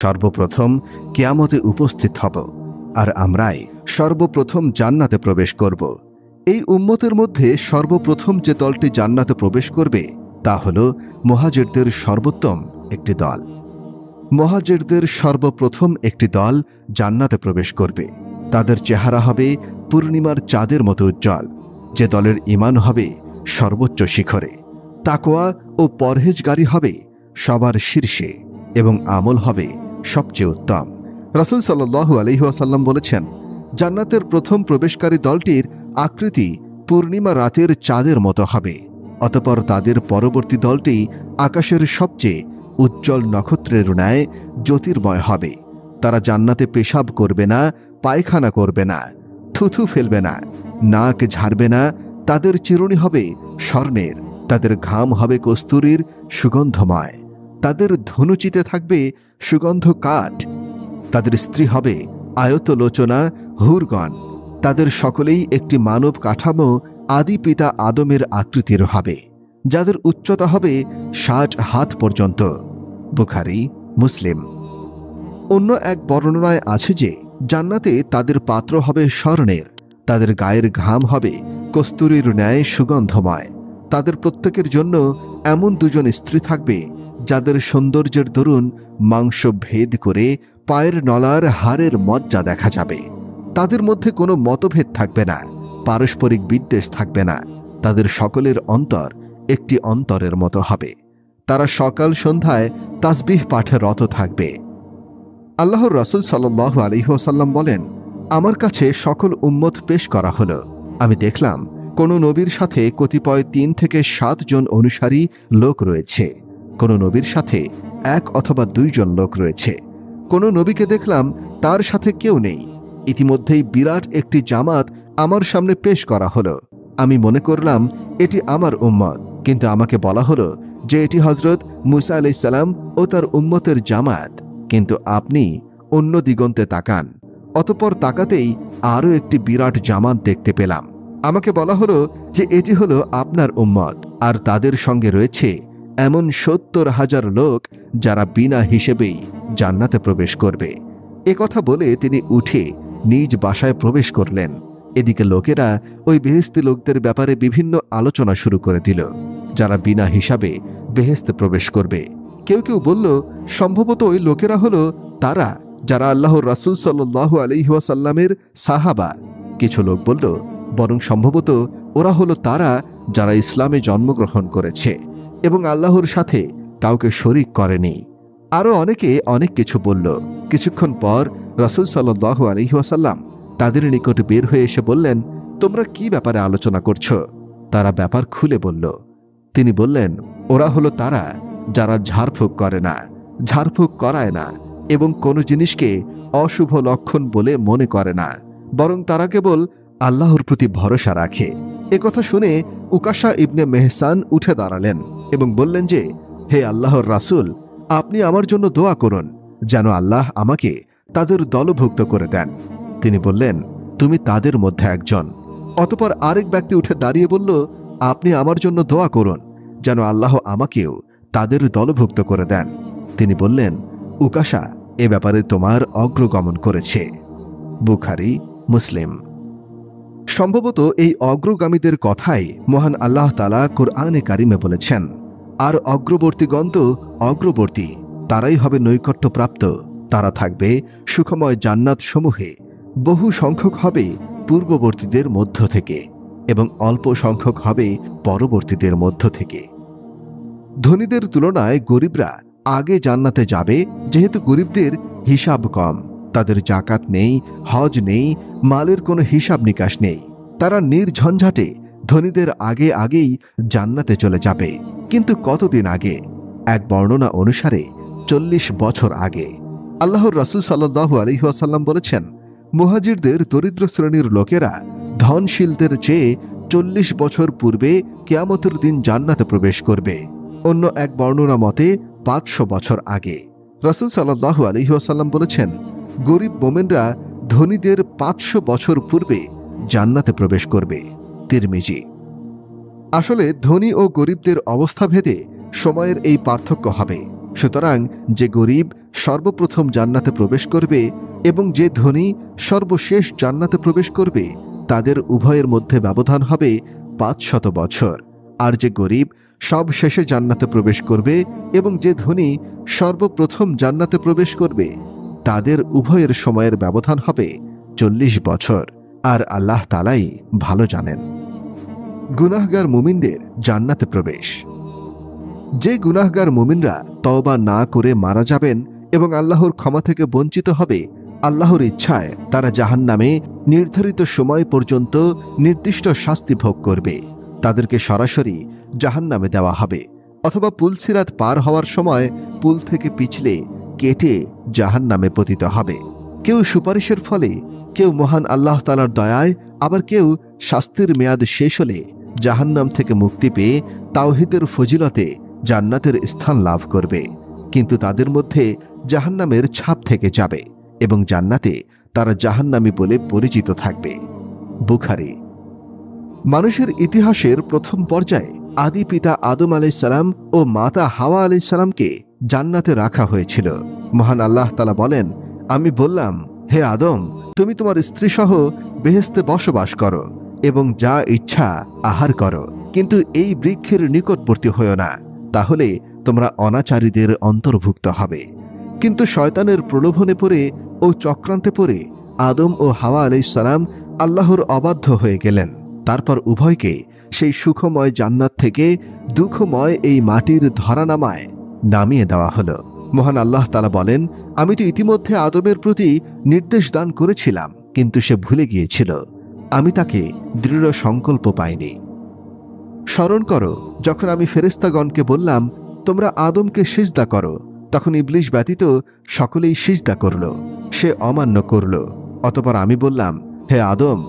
সর্বপ্রথম কিয়ামতে উপস্থিত হব, আর আমরাই সর্বপ্রথম জান্নাতে প্রবেশ করব। এই উম্মতের মধ্যে সর্বপ্রথম যে দলটি জান্নাতে প্রবেশ করবে তা হল মুহাজিরদের সর্বোত্তম একটি দল। মুহাজিরদের সর্বপ্রথম একটি দল জান্নাতে প্রবেশ করবে। তাদের চেহারা হবে পূর্ণিমার চাঁদের মতো উজ্জ্বল। যে দলের ঈমান হবে সর্বোচ্চ শিখরে, তাকওয়া ও পরহেজগারি হবে সবার শীর্ষে এবং আমল হবে সবচেয়ে উত্তম। রাসূল সাল্লাল্লাহু আলাইহি ওয়াসাল্লাম বলেছেন, জান্নাতের প্রথম প্রবেশকারী দলটির আকৃতি পূর্ণিমা রাতের চাঁদের মতো হবে। অতঃপর তাদের পরবর্তী দলটি আকাশের সবচেয়ে উজ্জ্বল নক্ষত্রের ন্যায় জ্যোতির্ময় হবে। তারা জান্নাতে পেশাব করবে না, পায়খানা করবে না, থুথু ফেলবে না, নাক ঝাড়বে না। তাদের চিরুনি হবে স্বর্ণের, তাদের ঘাম হবে কস্তুরীর সুগন্ধময়, তাদের ধনুচিতে থাকবে সুগন্ধ কাঠ, তাদের স্ত্রী হবে আয়তলোচনা হুরগণ। তাদের সকলেই একটি মানব কাঠামো আদি পিতা আদমের আকৃতির হবে, যাদের উচ্চতা হবে ৬০ হাত পর্যন্ত। বুখারী, মুসলিম। অন্য এক বর্ণনায় আছে যে জান্নাতে তাদের পাত্র হবে স্বর্ণের, তাদের গায়ের ঘাম হবে কস্তুরীর ন্যায় সুগন্ধময়। তাদের প্রত্যেকের জন্য এমন দুজন স্ত্রী থাকবে যাদের সৌন্দর্যের দরুন মাংস ভেদ করে পায়ের নলার হাড়ের মজ্জা দেখা যাবে। তাদের মধ্যে কোনো মতভেদ থাকবে না, পারস্পরিক বিদ্বেষ থাকবে না। তাদের সকলের অন্তর একটি অন্তরের মতো হবে। তারা সকাল সন্ধ্যায় তাসবিহ পাঠে রত থাকবে। আল্লাহর রাসূল সাল্লাল্লাহু আলাইহি ওয়াসাল্লাম বলেন, আমার কাছে সকল উম্মত পেশ করা হলো। আমি দেখলাম কোন নবীর সাথে কতিপয় ৩ থেকে ৭ জন অনুসারী লোক রয়েছে, কোন নবীর সাথে ১ অথবা ২ জন লোক রয়েছে। কোন নবীকে দেখলাম তার সাথে কেউ নেই। ইতিমধ্যেই বিরাট একটি জামাত আমার সামনে পেশ করা হলো। আমি মনে করলাম এটি আমার উম্মত, কিন্তু আমাকে বলা হলো যে এটি হযরত মূসা আলাইহিস সালাম ও তার উম্মতের জামাত। কিন্তু আপনি অন্য দিগন্তে তাকান। অতঃপর তাকাতেই আরও একটি বিরাট জামাত দেখতে পেলাম। আমাকে বলা হলো যে এটি হলো আপনার উম্মত, আর তাদের সঙ্গে রয়েছে এমন ৭০,০০০ লোক যারা বিনা হিসেবেই জান্নাতে প্রবেশ করবে। কথা বলে তিনি উঠে নিজ বাসায় প্রবেশ করলেন। এদিকে লোকেরা ওই বেহেশতি লোকদের ব্যাপারে বিভিন্ন আলোচনা শুরু করে দিল, যারা বিনা হিসাবে বেহেশতে প্রবেশ করবে। কেউ কেউ বলল, সম্ভবত ওই লোকেরা হলো তারা যারা আল্লাহর রাসূল সাল্লাল্লাহু আলাইহি ওয়াসাল্লামের সাহাবা। কিছু লোক বলল, বরং সম্ভবত ওরা হলো তারা যারা ইসলামে জন্মগ্রহণ করেছে এবং আল্লাহর সাথে কাউকে শরীক করেনি। আরও অনেকে অনেক কিছু বলল। কিছুক্ষণ পর রাসূল সাল্লাল্লাহু আলাইহি ওয়াসাল্লাম তাদের নিকট বের হয়ে এসে বললেন, তোমরা কি ব্যাপারে আলোচনা করছো? তারা ব্যাপার খুলে বলল। তিনি বললেন, ওরা হলো তারা যারা ঝাড়ফুঁক করে না, ঝাড়ফুঁক করায় না এবং কোনো জিনিসকে অশুভ লক্ষণ বলে মনে করে না, বরং তারা কেবল আল্লাহর প্রতি ভরসা রাখে। একথা শুনে উকাশা ইবনে মেহসান উঠে দাঁড়ালেন এবং বললেন যে, হে আল্লাহর রাসূল, আপনি আমার জন্য দোয়া করুন যেন আল্লাহ আমাকে তাদের দলভুক্ত করে দেন। তিনি বললেন, তুমি তাদের মধ্যে একজন। অতঃপর আরেক ব্যক্তি উঠে দাঁড়িয়ে বলল, আপনি আমার জন্য দোয়া করুন যেন আল্লাহ আমাকেও তাদের দলভুক্ত করে দেন। তিনি বললেন, উকাশা এ ব্যাপারে তোমার অগ্রগমন করেছে। বুখারী, মুসলিম। সম্ভবত এই অগ্রগামীদের কথাই মহান আল্লাহ তাআলা কুরআনে কারিমে বলেছেন, আর অগ্রবর্তীগণ তো অগ্রবর্তী, তারাই হবে নৈকট্যপ্রাপ্ত। তারা থাকবে সুখময় জান্নাত সমূহে। বহু সংখ্যক হবে পূর্ববর্তীদের মধ্য থেকে এবং অল্প সংখ্যক হবে পরবর্তীদের মধ্য থেকে। ধনীদের তুলনায় গরিবরা আগে জান্নাতে যাবে, যেহেতু গরিবদের হিসাব কম, তাদের জাকাত নেই, হজ নেই, মালের কোনো হিসাব নিকাশ নেই। তারা নির্ঝঞ্ঝাটে ধনীদের আগে আগেই জান্নাতে চলে যাবে। কিন্তু কতদিন আগে? এক বর্ণনা অনুসারে ৪০ বছর আগে। আল্লাহর রাসূল সাল্লাল্লাহু আলাইহি ওয়াসাল্লাম বলেছেন, মুহাজিরদের দরিদ্র শ্রেণীর লোকেরা ধনশীলদের চেয়ে ৪০ বছর পূর্বে কিয়ামতের দিন জান্নাতে প্রবেশ করবে। অন্য এক বর্ণনা মতে ৫০০ বছর আগে। রাসূল সাল্লাল্লাহু আলাইহি ওয়াসাল্লাম বলেছেন, গরিব মোমেনরা ধনীদের ৫০০ বছর পূর্বে জান্নাতে প্রবেশ করবে। তিরমিজি। আসলে ধনী ও গরিবদের অবস্থা ভেদে সময়ের এই পার্থক্য হবে। সুতরাং যে গরিব সর্বপ্রথম জান্নাতে প্রবেশ করবে এবং যে ধনী সর্বশেষ জান্নাতে প্রবেশ করবে তাদের উভয়ের মধ্যে ব্যবধান হবে 500 বছর। আর যে গরিব সব শেষে জান্নাতে প্রবেশ করবে এবং যে ধনী সর্বপ্রথম জান্নাতে প্রবেশ করবে তাদের উভয়ের সময়ের ব্যবধান হবে 40 বছর। আর আল্লাহ তাআলাই ভালো জানেন। গুনাহগার মুমিনদের জান্নাতে প্রবেশ। যে গুনাহগার মুমিনরা তওবা না করে মারা যাবেন এবং আল্লাহর ক্ষমা থেকে বঞ্চিত হবে, আল্লাহর ইচ্ছায় তারা জাহান্নামে নির্ধারিত সময় পর্যন্ত নির্দিষ্ট শাস্তি ভোগ করবে। তাদেরকে সরাসরি জাহান্নামে দেওয়া হবে অথবা পুলসিরাত পার হওয়ার সময় পুল থেকে পিছলে কেটে জাহান্নামে পতিত হবে। কেউ সুপারিশের ফলে, কেউ মহান আল্লাহ তাআলার দয়ায়, আবার কেউ শাস্তির মেয়াদ শেষ হলে জাহান্নাম থেকে মুক্তি পেয়ে তাওহীদের ফজিলতে জান্নাতের স্থান লাভ করবে। কিন্তু তাদের মধ্যে জাহান্নামের ছাপ থেকে যাবে এবং জান্নাতে তারা জাহান্নামী বলে পরিচিত থাকবে। বুখারী। মানুষের ইতিহাসের প্রথম পর্যায়ে আদি পিতা আদম আলাইহিস সালাম ও মাতা হাওয়া আলাইহিস সালামকে জান্নাতে রাখা হয়েছিল। মহান আল্লাহ তাআলা বলেন, আমি বললাম, হে আদম, তুমি তোমার স্ত্রীসহ বেহেশতে বসবাস করো এবং যা ইচ্ছা আহার করো, কিন্তু এই বৃক্ষের নিকটবর্তী হয়ো না, তাহলে তোমরা অনাচারীদের অন্তর্ভুক্ত হবে। কিন্তু শয়তানের প্রলোভনে পড়ে ও চক্রান্তে পড়ে আদম ও হাওয়া আলাইহিস সালাম আল্লাহর অবাধ্য হয়ে গেলেন। তারপর উভয়কে সেই সুখময় জান্নাত থেকে দুঃখময় এই মাটির ধরানামায় নামিয়ে দেওয়া হলো। মহান আল্লাহ তাআলা বলেন, আমি তো ইতিমধ্যে আদমের প্রতি নির্দেশ দান করেছিলাম, কিন্তু সে ভুলে গিয়েছিল। আমি তাকে দৃঢ় সংকল্প পাইনি। স্মরণ করো, যখন আমি ফেরেশতাগণকে বললাম, তোমরা আদমকে সিজদা করো, তখন ইবলিস ব্যতীত সকলেই সিজদা করল। সে অমান্য করল। অতঃপর আমি বললাম, হে আদম,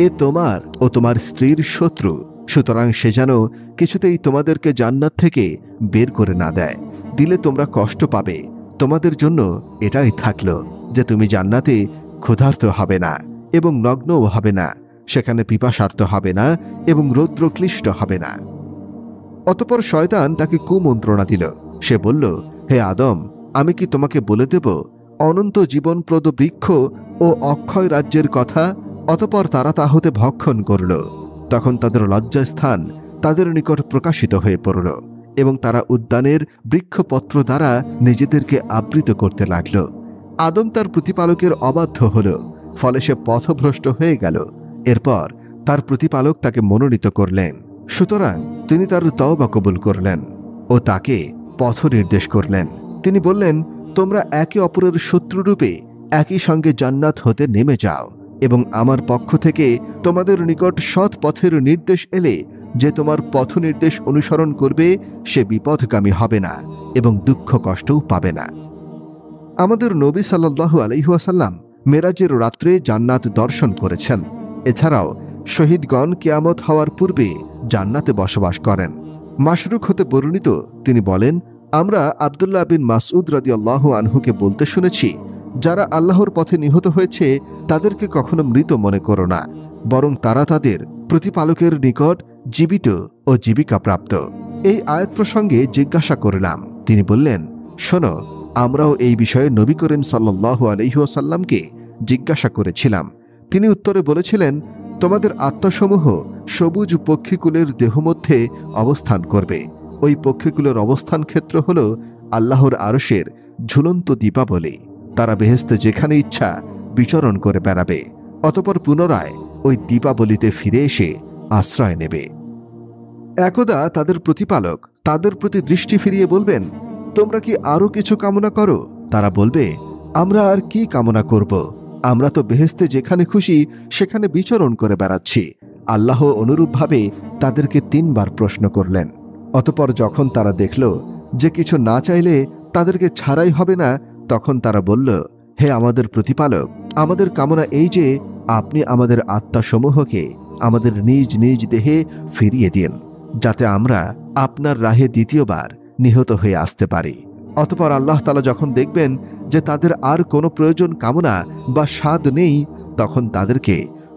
এ তোমার ও তোমার স্ত্রীর শত্রু, সুতরাং সে যেন কিছুতেই তোমাদেরকে জান্নাত থেকে বের করে না দেয়। দিলে তোমরা কষ্ট পাবে। তোমাদের জন্য এটাই থাকলো যে তুমি জান্নাতে ক্ষুধার্ত হবে না এবং নগ্নও হবে না, সেখানে পিপাসার্ত হবে না এবং রৌদ্রক্লিষ্ট হবে না। অতঃপর শয়তান তাকে কুমন্ত্রণা দিল। সে বলল, হে আদম, আমি কি তোমাকে বলে দেব অনন্ত জীবনপ্রদ বৃক্ষ ও অক্ষয় রাজ্যের কথা? অতঃপর তারা তা হতে ভক্ষণ করল। তখন তাদের লজ্জাস্থান তাদের নিকট প্রকাশিত হয়ে পড়ল এবং তারা উদ্যানের বৃক্ষপত্র দ্বারা নিজেদেরকে আবৃত করতে লাগল। আদম তার প্রতিপালকের অবাধ্য হল, ফলে সে পথভ্রষ্ট হয়ে গেল। এরপর তার প্রতিপালক তাকে মনোনীত করলেন, সুতরাং তিনি তার তওবা কবুল করলেন ও তাকে পথ নির্দেশ করলেন। তিনি বললেন, তোমরা একে অপরের শত্রুরূপে একই সঙ্গে জান্নাত হতে নেমে যাও এবং আমার পক্ষ থেকে তোমাদের নিকট সৎ পথের নির্দেশ এলে যে তোমার পথ নির্দেশ অনুসরণ করবে সে বিপথগামী হবে না এবং দুঃখ কষ্টও পাবে না। আমাদের নবী সাল্লাল্লাহু আলাইহি ওয়াসাল্লাম মেরাজের রাত্রে জান্নাত দর্শন করেছেন। এছাড়াও শহীদগণ কিয়ামত হওয়ার পূর্বে জান্নাতে বসবাস করেন। মাশরুক হতে বর্ণিত, তিনি বলেন, আমরা আব্দুল্লাহ বিন মাসউদ রাদিয়াল্লাহু আনহুকে বলতে শুনেছি, যারা আল্লাহর পথে নিহত হয়েছে তাদেরকে কখনো মৃত মনে করো না, বরং তারা তাদের প্রতিপালকের নিকট জীবিত ও জীবিকা প্রাপ্ত। এই আয়াত প্রসঙ্গে জিজ্ঞাসা করলাম। তিনি বললেন, শোনো, আমরাও এই বিষয়ে নবী করিম সাল্লাল্লাহু আলাইহি ওয়াসাল্লামকে জিজ্ঞাসা করেছিলাম। তিনি উত্তরে বলেছিলেন, তোমাদের আত্মাসমূহ সবুজ পক্ষীকুলের দেহ মধ্যে অবস্থান করবে। ওই পক্ষীকুলের অবস্থান ক্ষেত্র হল আল্লাহর আরশের ঝুলন্ত দীপাবলি। তারা বেহেশতে যেখানে ইচ্ছা বিচরণ করে বেড়াবে, অতঃপর পুনরায় ওই দীপাবলিতে ফিরে এসে আশ্রয় নেবে। একদা তাদের প্রতিপালক তাদের প্রতি দৃষ্টি ফিরিয়ে বলবেন, তোমরা কি আরও কিছু কামনা করো? তারা বলবে, আমরা আর কি কামনা করব? আমরা তো বেহেশতে যেখানে খুশি সেখানে বিচরণ করে বেড়াচ্ছি। আল্লাহ অনুরূপভাবে তাদেরকে 3 বার প্রশ্ন করলেন। অতঃপর যখন তারা দেখল যে কিছু না চাইলে তাদেরকে ছাড়াই হবে না, তখন তারা বলল, হে আমাদের প্রতিপালক, আমাদের কামনা এই যে আপনি আমাদের আত্মাসমূহকে আমাদের নিজ নিজ দেহে ফিরিয়ে দিন, যাতে আমরা আপনার রাহে দ্বিতীয়বার নিহত হয়ে আসতে পারি। অতঃপর আল্লাহ তাআলা যখন দেখবেন যে তাদের আর কোনো প্রয়োজন কামনা বা স্বাদ নেই, তখন তাদেরকে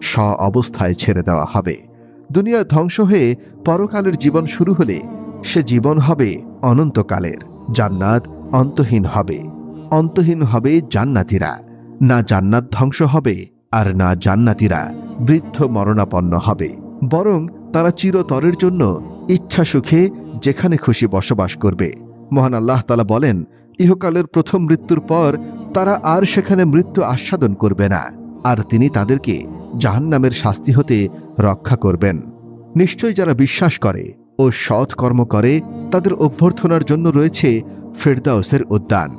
স্ব অবস্থায় ছেড়ে দেওয়া হবে। দুনিয়া ধ্বংস হয়ে পরকালের জীবন শুরু হলে সে জীবন হবে অনন্তকালের। জান্নাত অন্তহীন হবে। অন্তহীন হবে জান্নাতীরা, না জান্নাত ধ্বংস হবে আর না জান্নাতীরা বৃদ্ধ মরণাপন্ন হবে, বরং তারা চিরতরের জন্য ইচ্ছা সুখে যেখানে খুশি বসবাস করবে। মহান আল্লাহ তাআলা বলেন, ইহকালের প্রথম মৃত্যুর পর তারা আর সেখানে মৃত্যু আস্বাদন করবে না, আর তিনি তাদেরকে জাহান্নামের শাস্তি হতে রক্ষা করবেন। নিশ্চয়ই যারা বিশ্বাস করে ও সৎ কর্ম করে তাদের অভ্যর্থনার জন্য রয়েছে ফেরদাউসের উদ্যান।